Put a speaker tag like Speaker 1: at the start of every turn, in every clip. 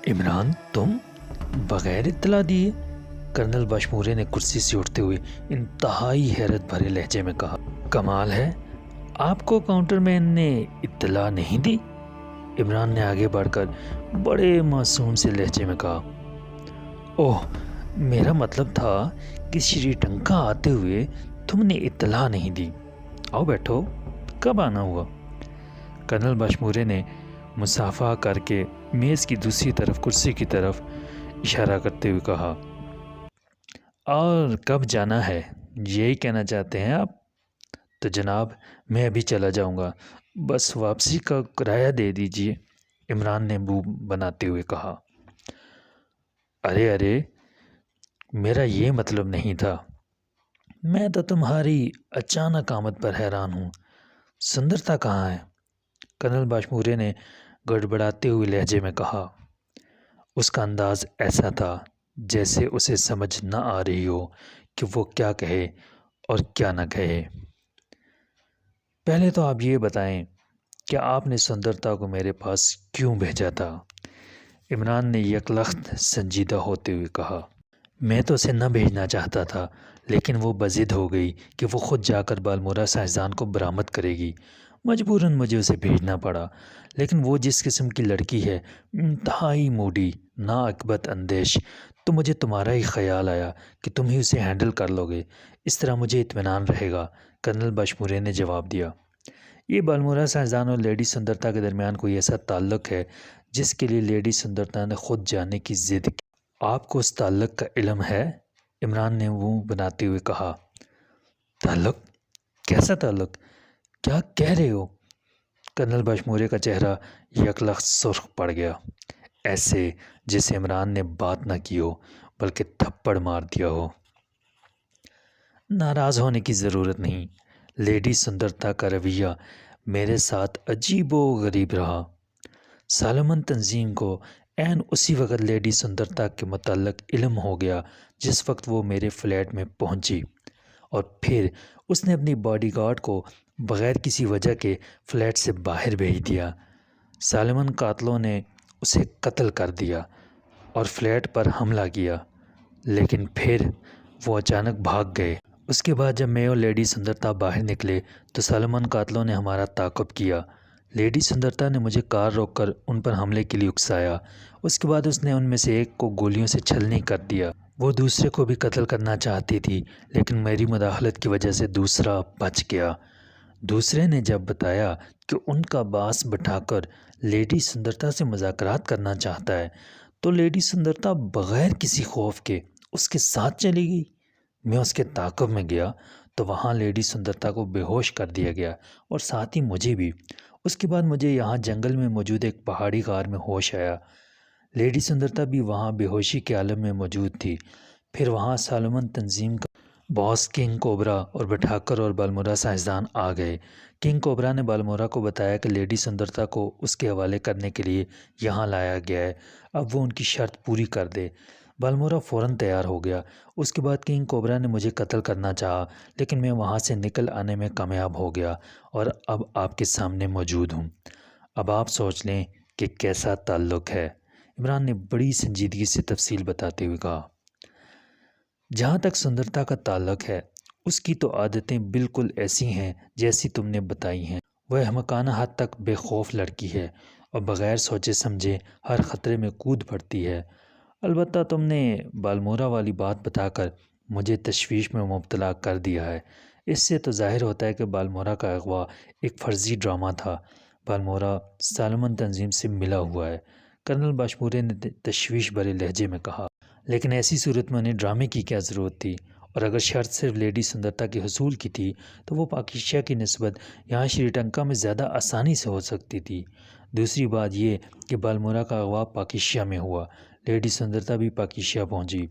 Speaker 1: इमरान, तुम बगैर इत्तला दिए? कर्नल बशमूरे ने कुर्सी से उठते हुए इंतहाई हैरत भरे लहजे में कहा। कमाल है, आपको काउंटरमैन ने इत्तला नहीं दी? इमरान ने आगे बढ़कर बड़े मासूम से लहजे में कहा। ओह, मेरा मतलब था कि श्रीलंका आते हुए तुमने इत्तला नहीं दी। आओ बैठो, कब आना हुआ? कर्नल बशमूरे ने मुसाफा करके मेज़ की दूसरी तरफ कुर्सी की तरफ इशारा करते हुए कहा। और कब जाना है, यही कहना चाहते हैं आप? तो जनाब, मैं अभी चला जाऊंगा, बस वापसी का किराया दे दीजिए, इमरान ने मुंह बनाते हुए कहा। अरे अरे, मेरा ये मतलब नहीं था। मैं तो तुम्हारी अचानक आमद पर हैरान हूँ। सुंदरता कहाँ है? कर्नल बशमूरे ने गड़बड़ाते हुए लहजे में कहा। उसका अंदाज ऐसा था जैसे उसे समझ न आ रही हो कि वो क्या कहे और क्या न कहे। पहले तो आप ये बताएं कि आपने सुंदरता को मेरे पास क्यों भेजा था? इमरान ने यकलख्त संजीदा होते हुए कहा। मैं तो उसे न भेजना चाहता था, लेकिन वो बज़िद हो गई कि वो खुद जाकर बालमोरा साहिजान को बरामद करेगी। मजबूरन मुझे उसे भेजना पड़ा। लेकिन वो जिस किस्म की लड़की है, इंतहाई मूडी, नाअक्बत अंदेश, तो मुझे तुम्हारा ही ख्याल आया कि तुम ही उसे हैंडल कर लोगे। इस तरह मुझे इत्मीनान रहेगा, कर्नल बशमूरे ने जवाब दिया। ये बालमोरा साहिजान और लेडी सुंदरता के दरमियान कोई ऐसा ताल्लुक़ है जिसके लिए लेडी सुंदरता ने खुद जाने की ज़िद की। आपको उस ताल्लुक़ का इल्म है? इमरान ने मुंह बनाते हुए कहा। ताल्लुक़? कैसा ताल्लुक़? क्या कह रहे हो? कर्नल बशमूरे का चेहरा यकलख्त सुर्ख पड़ गया, ऐसे जैसे इमरान ने बात न की हो बल्कि थप्पड़ मार दिया हो। नाराज़ होने की ज़रूरत नहीं। लेडी सुंदरता का रवैया मेरे साथ अजीबो गरीब रहा। सालमन तंजीम को ऐन उसी वक्त लेडी सुंदरता के मुतल्लक इल्म हो गया जिस वक्त वो मेरे फ्लैट में पहुंची, और फिर उसने अपनी बॉडीगार्ड को बग़ैर किसी वजह के फ्लैट से बाहर भेज दिया। सालमन कातलों ने उसे कत्ल कर दिया और फ्लैट पर हमला किया, लेकिन फिर वो अचानक भाग गए। उसके बाद जब मैं और लेडी सुंदरता बाहर निकले तो सालमन कातलों ने हमारा ताक़ुब किया। लेडी सुंदरता ने मुझे कार रोककर उन पर हमले के लिए उकसाया। उसके बाद उसने उनमें से एक को गोलियों से छलनी कर दिया। वो दूसरे को भी कत्ल करना चाहती थी, लेकिन मेरी मुदाखलत की वजह से दूसरा बच गया। दूसरे ने जब बताया कि उनका बास बिठाकर लेडी सुंदरता से मुज़ाकरात करना चाहता है, तो लेडी सुंदरता बग़ैर किसी खौफ के उसके साथ चली गई। मैं उसके ताक़ुब में गया तो वहाँ लेडी सुंदरता को बेहोश कर दिया गया, और साथ ही मुझे भी। उसके बाद मुझे यहाँ जंगल में मौजूद एक पहाड़ी गार में होश आया। लेडी सुंदरता भी वहाँ बेहोशी के आलम में मौजूद थी। फिर वहाँ सालमन तंजीम का बॉस किंग कोबरा और बिठाकर और बालमोरा साइंसदान आ गए। किंग कोबरा ने बालमोरा को बताया कि लेडी सुंदरता को उसके हवाले करने के लिए यहाँ लाया गया है, अब वो उनकी शर्त पूरी कर दे। बालमोरा फ़ौरन तैयार हो गया। उसके बाद किंग कोबरा ने मुझे कत्ल करना चाहा, लेकिन मैं वहाँ से निकल आने में कामयाब हो गया और अब आपके सामने मौजूद हूँ। अब आप सोच लें कि कैसा ताल्लुक़ है, इमरान ने बड़ी संजीदगी से तफसील बताते हुए कहा। जहाँ तक सुंदरता का ताल्लुक़ है, उसकी तो आदतें बिल्कुल ऐसी हैं जैसी तुमने बताई हैं। वह अहमकाना हद तक बेखौफ लड़की है और बग़ैर सोचे समझे हर ख़तरे में कूद पड़ती है। अलबत्ता तुमने बालमोरा वाली बात बताकर मुझे तशवीश में मुब्तला कर दिया है। इससे तो ज़ाहिर होता है कि बालमोरा का अगवा एक फ़र्ज़ी ड्रामा था। बालमोरा सालमन तंजीम से मिला हुआ है, कर्नल बशमूरे ने तशवीश भरे लहजे में कहा। लेकिन ऐसी सूरत में उन्हें ड्रामे की क्या ज़रूरत थी? और अगर शर्त सिर्फ लेडी सुंदरता के हसूल की थी तो वो पाकिस्तान की निस्बत यहाँ श्रीलंका में ज़्यादा आसानी से हो सकती थी। दूसरी बात ये कि बालमोरा का अगवा पाकिस्तान में हुआ, लेडी सुंदरता भी पाकिस्तान पहुँची।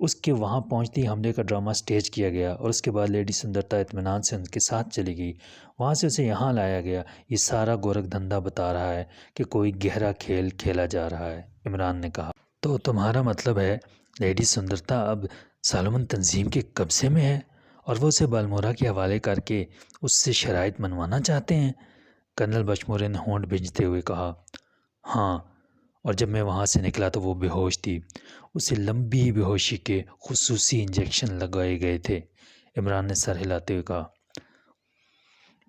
Speaker 1: उसके वहाँ पहुँचते ही हमले का ड्रामा स्टेज किया गया और उसके बाद लेडी सुंदरता इत्मीनान से उनके साथ चली गई। वहाँ से उसे यहाँ लाया गया। ये सारा गोरख धंधा बता रहा है कि कोई गहरा खेल खेला जा रहा है, इमरान ने कहा। तो तुम्हारा मतलब है लेडी सुंदरता अब सालमन तंजीम के कब्ज़े में है और वो उसे बालमोरा के हवाले करके उससे शराइत मनवाना चाहते हैं? कर्नल बशमूरे ने होंठ भींचते हुए कहा। हाँ, اور جب میں وہاں سے نکلا تو وہ بے ہوش تھی۔ اسے لمبی بے ہوشی کے خصوصی انجیکشن لگائے گئے تھے۔ عمران نے سر ہلاتے ہوئے کہا،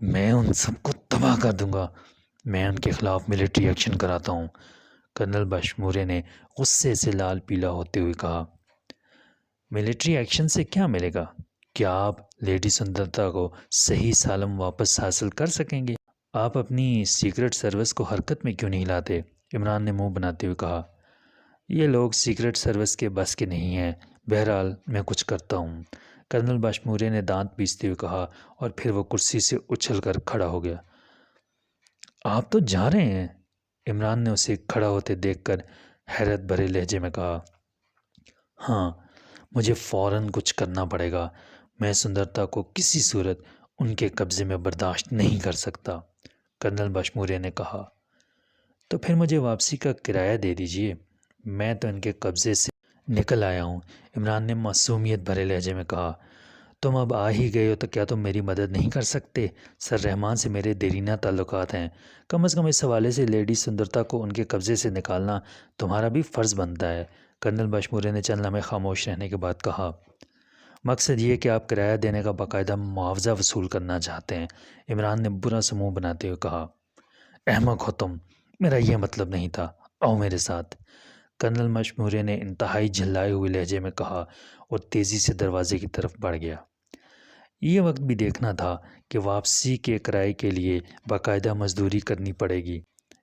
Speaker 1: میں ان سب کو تباہ کر دوں گا، میں ان کے خلاف ملٹری ایکشن کراتا ہوں۔ کرنل بشمورے نے غصے سے لال پیلا ہوتے ہوئے کہا، ملٹری ایکشن سے کیا ملے گا؟ کیا آپ لیڈی سندرتا کو صحیح سالم واپس حاصل کر سکیں گے؟ آپ اپنی سیکرٹ سروس کو حرکت میں کیوں نہیں لاتے؟ عمران نے منہ بناتے ہوئے کہا، یہ لوگ سیکرٹ سروس کے بس کے نہیں ہیں، بہرحال میں کچھ کرتا ہوں۔ کرنل بشمورے نے دانت پیستے ہوئے کہا اور پھر وہ کرسی سے اچھل کر کھڑا ہو گیا۔ آپ تو جا رہے ہیں؟ عمران نے اسے کھڑا ہوتے دیکھ کر حیرت بھرے لہجے میں کہا، ہاں، مجھے فوراً کچھ کرنا پڑے گا، میں سندرتا کو کسی صورت ان کے قبضے میں برداشت نہیں کر سکتا۔ کرنل بشمورے نے کہا، تو پھر مجھے واپسی کا کرایہ دے دیجئے، میں تو ان کے قبضے سے نکل آیا ہوں۔ عمران نے معصومیت بھرے لہجے میں کہا، تم اب آ ہی گئے ہو تو کیا تم میری مدد نہیں کر سکتے؟ سر رحمان سے میرے دیرینہ تعلقات ہیں، کم از کم اس حوالے سے لیڈی سندرتا کو ان کے قبضے سے نکالنا تمہارا بھی فرض بنتا ہے۔ کرنل بشمورے نے چند لمحے خاموش رہنے کے بعد کہا، مقصد یہ کہ آپ کرایہ دینے کا باقاعدہ معاوضہ وصول کرنا چاہتے ہیں۔ عمران نے برا سا منہ بناتے ہوئے کہا، احمق ہو تم، میرا یہ مطلب نہیں تھا، آؤ میرے ساتھ۔ کرنل بشمورے نے انتہائی جھلائے ہوئے لہجے میں کہا اور تیزی سے دروازے کی طرف بڑھ گیا۔ یہ وقت بھی دیکھنا تھا کہ واپسی کے کرائے کے لیے باقاعدہ مزدوری کرنی پڑے گی۔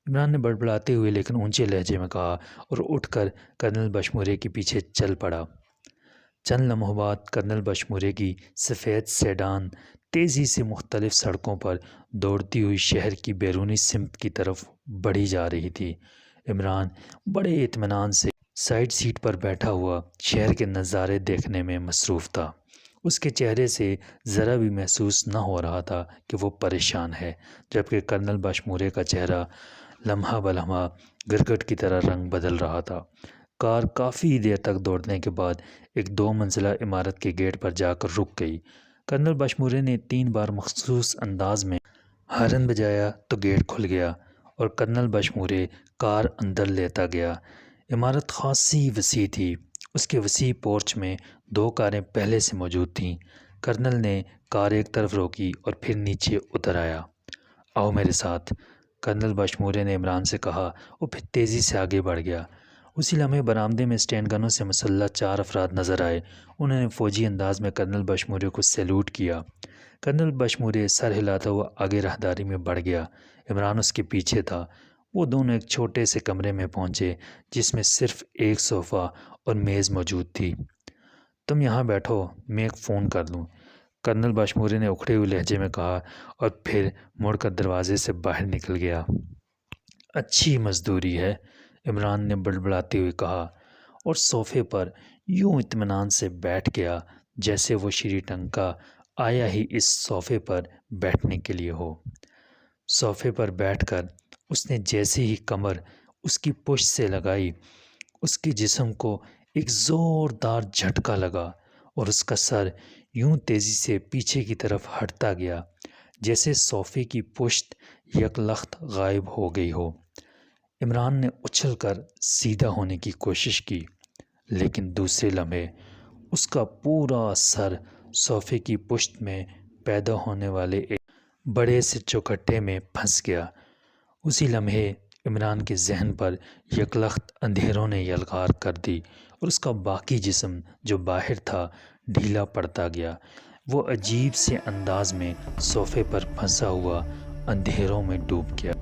Speaker 1: عمران نے بڑبڑاتے ہوئے لیکن اونچے لہجے میں کہا اور اٹھ کر کرنل بشمورے کے پیچھے چل پڑا۔ چند لمحوں بعد کرنل بشمورے کی سفید سیڈان تیزی سے مختلف سڑکوں پر دوڑتی ہوئی شہر کی بیرونی سمت کی طرف بڑھی جا رہی تھی۔ عمران بڑے اطمینان سے سائیڈ سیٹ پر بیٹھا ہوا شہر کے نظارے دیکھنے میں مصروف تھا۔ اس کے چہرے سے ذرا بھی محسوس نہ ہو رہا تھا کہ وہ پریشان ہے، جبکہ کرنل بشمورے کا چہرہ لمحہ بلمحہ گرگٹ کی طرح رنگ بدل رہا تھا۔ کار کافی دیر تک دوڑنے کے بعد ایک 2 منزلہ عمارت کے گیٹ پر جا کر رک گئی۔ کرنل بشمورے نے 3 بار مخصوص انداز میں ہارن بجایا تو گیٹ کھل گیا اور کرنل بشمورے کار اندر لیتا گیا۔ عمارت خاصی وسیع تھی۔ اس کے وسیع پورچ میں 2 کاریں پہلے سے موجود تھیں۔ کرنل نے کار ایک طرف روکی اور پھر نیچے اتر آیا۔ آؤ میرے ساتھ، کرنل بشمورے نے عمران سے کہا اور پھر تیزی سے آگے بڑھ گیا۔ اسی لمحے برآمدے میں اسٹینڈ گنوں سے مسلح 4 افراد نظر آئے۔ انہوں نے فوجی انداز میں کرنل بشمورے کو سیلوٹ کیا۔ کرنل بشمورے سر ہلاتا ہوا آگے راہداری میں بڑھ گیا۔ عمران اس کے پیچھے تھا۔ وہ دونوں ایک چھوٹے سے کمرے میں پہنچے جس میں صرف ایک صوفہ اور میز موجود تھی۔ تم یہاں بیٹھو، میں ایک فون کر لوں، کرنل بشمورے نے اکھڑے ہوئے لہجے میں کہا اور پھر مڑ کر دروازے سے باہر نکل گیا۔ اچھی مزدوری ہے، عمران نے بڑبڑاتے ہوئے کہا اور صوفے پر یوں اطمینان سے بیٹھ گیا جیسے وہ شری ٹنکا آیا ہی اس صوفے پر بیٹھنے کے لیے ہو۔ صوفے پر بیٹھ کر اس نے جیسے ہی کمر اس کی پشت سے لگائی، اس کے جسم کو ایک زوردار جھٹکا لگا اور اس کا سر یوں تیزی سے پیچھے کی طرف ہٹتا گیا جیسے صوفے کی پشت یک لخت غائب ہو گئی ہو۔ عمران نے اچھل کر سیدھا ہونے کی کوشش کی، لیکن دوسرے لمحے اس کا پورا سر صوفے کی پشت میں پیدا ہونے والے ایک بڑے سے چوکھٹے میں پھنس گیا۔ اسی لمحے عمران کے ذہن پر یکلخت اندھیروں نے یلغار کر دی اور اس کا باقی جسم جو باہر تھا ڈھیلا پڑتا گیا۔ وہ عجیب سے انداز میں صوفے پر پھنسا ہوا اندھیروں میں ڈوب گیا۔